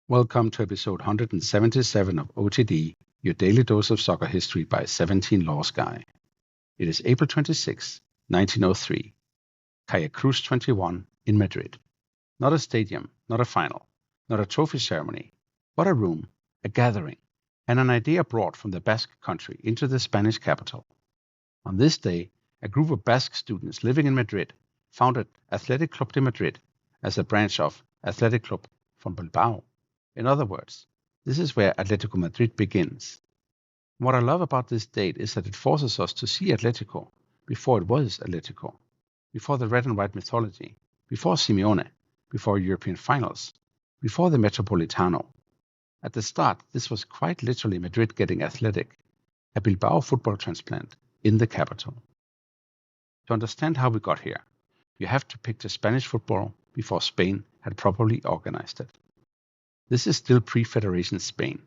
Welcome to episode 177 of OTD, your daily dose of soccer history by 17 Laws Guy. It is April 26, 1903. Calle Cruz 21 in Madrid. Not a stadium, not a final, not a trophy ceremony, but a room, a gathering, and an idea brought from the Basque country into the Spanish capital. On this day, a group of Basque students living in Madrid founded Atlético Club de Madrid as a branch of Athletic Club from Bilbao. In other words, this is where Atlético Madrid begins. What I love about this date is that it forces us to see Atlético before it was Atlético, before the red and white mythology, before Simeone, before European finals, before the Metropolitano. At the start, this was quite literally Madrid getting athletic, a Bilbao football transplant in the capital. To understand how we got here, you have to picture Spanish football before Spain had properly organized it. This is still pre-Federation Spain.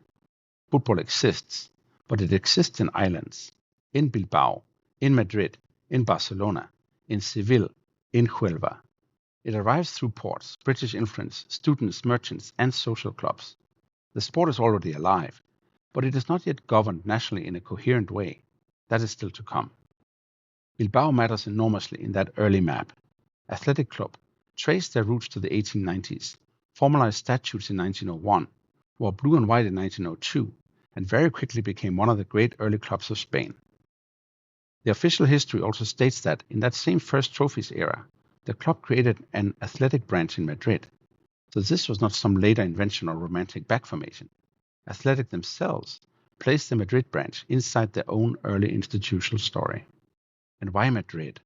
Football exists, but it exists in islands. In Bilbao, in Madrid, in Barcelona, in Seville, in Huelva. It arrives through ports, British influence, students, merchants, and social clubs. The sport is already alive, but it is not yet governed nationally in a coherent way. That is still to come. Bilbao matters enormously in that early map. Athletic Club traced their roots to the 1890s. Formalized statutes in 1901, wore blue and white in 1902, and very quickly became one of the great early clubs of Spain. The official history also states that in that same first trophies era, the club created an athletic branch in Madrid. So this was not some later invention or romantic backformation. Athletic themselves placed the Madrid branch inside their own early institutional story. And why Madrid?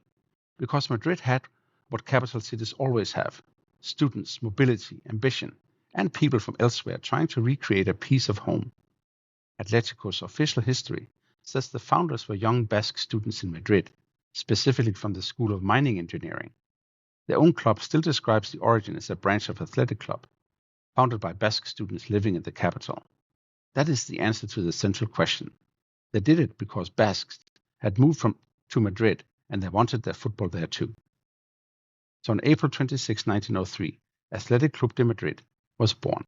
Because Madrid had what capital cities always have: students, mobility, ambition, and people from elsewhere trying to recreate a piece of home. Atletico's official history says the founders were young Basque students in Madrid, specifically from the School of Mining Engineering. Their own club still describes the origin as a branch of Athletic Club, founded by Basque students living in the capital. That is the answer to the central question. They did it because Basques had moved to Madrid and they wanted their football there too. So on April 26, 1903, Atlético Club de Madrid was born.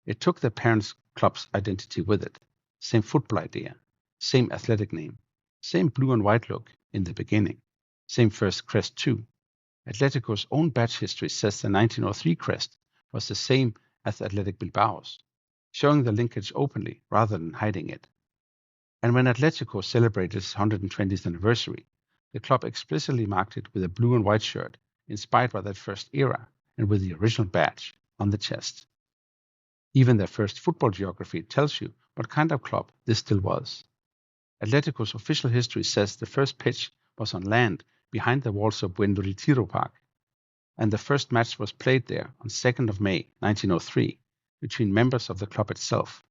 It took their parents' club's identity with it. Same football idea, same athletic name, same blue and white look in the beginning, same first crest too. Atletico's own badge history says the 1903 crest was the same as Athletic Bilbao's, showing the linkage openly rather than hiding it. And when Atletico celebrated its 120th anniversary, the club explicitly marked it with a blue and white shirt, inspired by that first era, and with the original badge on the chest. Even their first football geography tells you what kind of club this still was. Atletico's official history says the first pitch was on land behind the walls of Buen Retiro Park, and the first match was played there on 2nd of May 1903 between members of the club itself.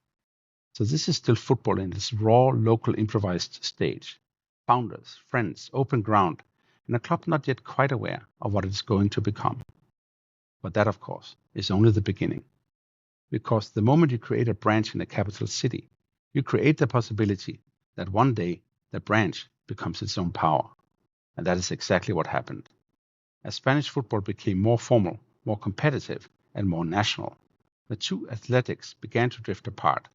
So this is still football in this raw, local, improvised stage. Founders, friends, open ground, and a club not yet quite aware of what it is going to become. But that, of course, is only the beginning. Because the moment you create a branch in a capital city, you create the possibility that one day the branch becomes its own power. And that is exactly what happened. As Spanish football became more formal, more competitive, and more national, the two athletics began to drift apart.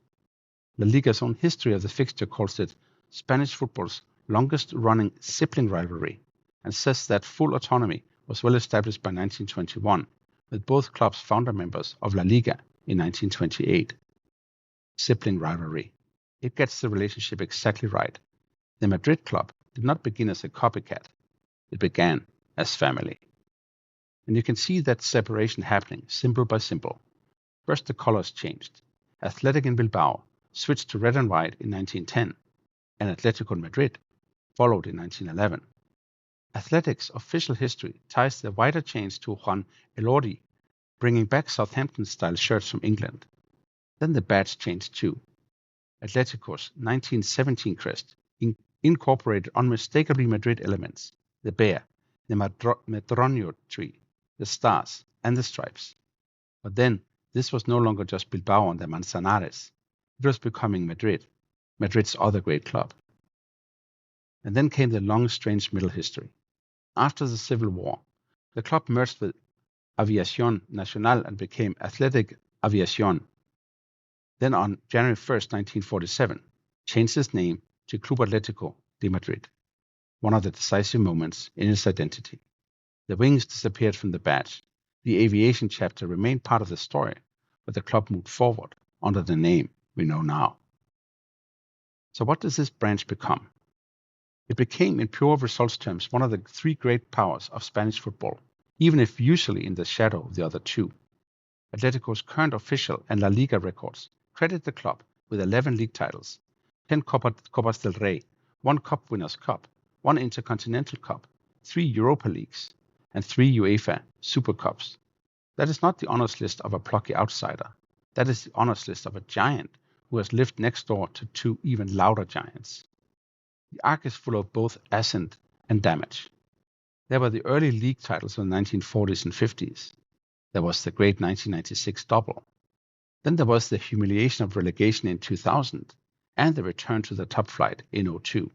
La Liga's own history of the fixture calls it Spanish football's longest-running sibling rivalry, and says that full autonomy was well established by 1921, with both clubs founder members of La Liga in 1928. Sibling rivalry. It gets the relationship exactly right. The Madrid club did not begin as a copycat. It began as family. And you can see that separation happening symbol by symbol. First the colors changed. Athletic in Bilbao switched to red and white in 1910, and Atletico in Madrid followed in 1911. Athletics' official history ties the wider change to Juan Elordi, bringing back Southampton-style shirts from England. Then the badge changed too. Atletico's 1917 crest incorporated unmistakably Madrid elements: the bear, the madroño tree, the stars, and the stripes. But then, this was no longer just Bilbao and the Manzanares. It was becoming Madrid, Madrid's other great club. And then came the long, strange middle history. After the Civil War, the club merged with Aviación Nacional and became Athletic Aviación then on January 1st, 1947, changed its name to Club Atlético de Madrid, one of the decisive moments in its identity. The wings disappeared from the badge. The aviation chapter remained part of the story, but the club moved forward under the name we know now. So what does this branch become? It became, in pure results terms, one of the three great powers of Spanish football, even if usually in the shadow of the other two. Atletico's current official and La Liga records credit the club with 11 league titles, 10 Copas del Rey, 1 Cup Winners' Cup, 1 Intercontinental Cup, 3 Europa Leagues, and 3 UEFA Super Cups. That is not the honours list of a plucky outsider. That is the honours list of a giant who has lived next door to two even louder giants. The arc is full of both ascent and damage. There were the early league titles in the 1940s and 50s. There was the great 1996 double. Then there was the humiliation of relegation in 2000 and the return to the top flight in 2002.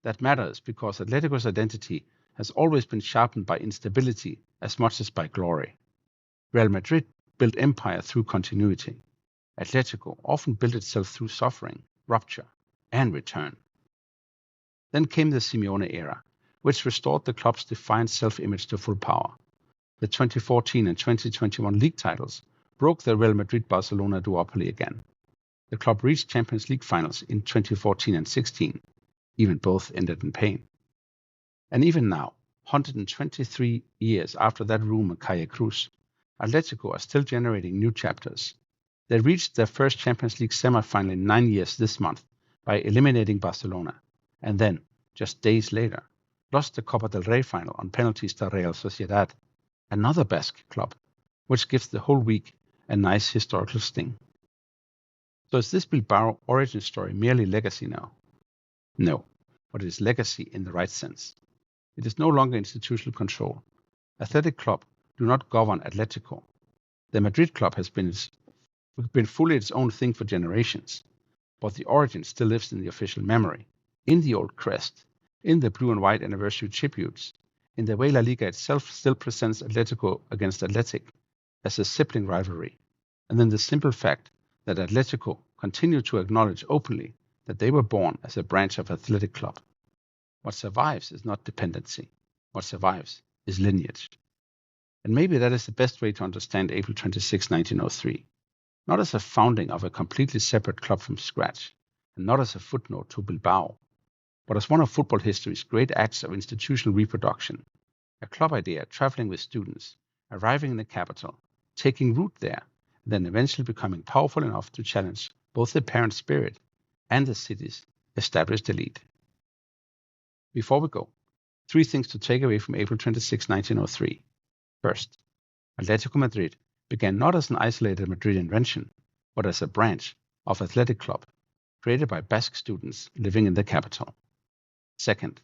That matters because Atletico's identity has always been sharpened by instability as much as by glory. Real Madrid built empire through continuity. Atletico often built itself through suffering, rupture, and return. Then came the Simeone era, which restored the club's defined self-image to full power. The 2014 and 2021 league titles broke the Real Madrid-Barcelona duopoly again. The club reached Champions League finals in 2014 and 16, even both ended in pain. And even now, 123 years after that room at Calle Cruz, Atletico are still generating new chapters. They reached their first Champions League semi-final in 9 years this month by eliminating Barcelona, and then, just days later, lost the Copa del Rey final on penalties to Real Sociedad, another Basque club, which gives the whole week a nice historical sting. So is this Bilbao origin story merely legacy now? No, but it is legacy in the right sense. It is no longer institutional control. Athletic Club do not govern Atletico. The Madrid club has been fully its own thing for generations, but the origin still lives in the official memory, in the old crest, in the blue and white anniversary tributes, in the way La Liga itself still presents Atletico against Athletic as a sibling rivalry, and then the simple fact that Atletico continue to acknowledge openly that they were born as a branch of Athletic Club. What survives is not dependency. What survives is lineage. And maybe that is the best way to understand April 26, 1903, not as a founding of a completely separate club from scratch, and not as a footnote to Bilbao, but as one of football history's great acts of institutional reproduction, a club idea traveling with students, arriving in the capital, taking root there, and then eventually becoming powerful enough to challenge both the parent spirit and the city's established elite. Before we go, 3 things to take away from April 26, 1903. First, Atlético Madrid began not as an isolated Madrid invention, but as a branch of Athletic Club created by Basque students living in the capital. Second,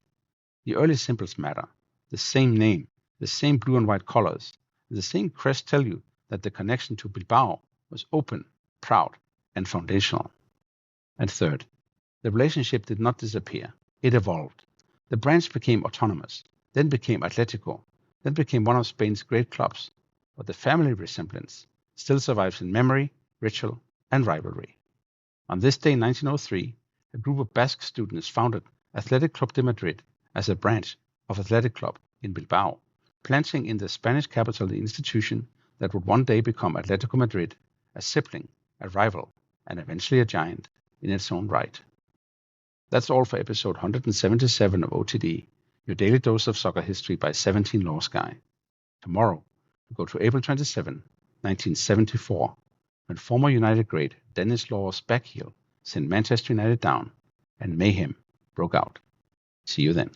the early symbols matter. The same name, the same blue and white colors, the same crest tell you that the connection to Bilbao was open, proud, and foundational. And third, the relationship did not disappear. It evolved. The branch became autonomous, then became Atletico, then became one of Spain's great clubs, but the family resemblance still survives in memory, ritual, and rivalry. On this day in 1903, a group of Basque students founded Athletic Club de Madrid as a branch of Athletic Club in Bilbao, planting in the Spanish capital the institution that would one day become Atletico Madrid, a sibling, a rival, and eventually a giant in its own right. That's all for episode 177 of OTD, your daily dose of soccer history by 17 Laws Guy. Tomorrow, we go to April 27, 1974, when former United great Dennis Law's backheel sent Manchester United down and mayhem broke out. See you then.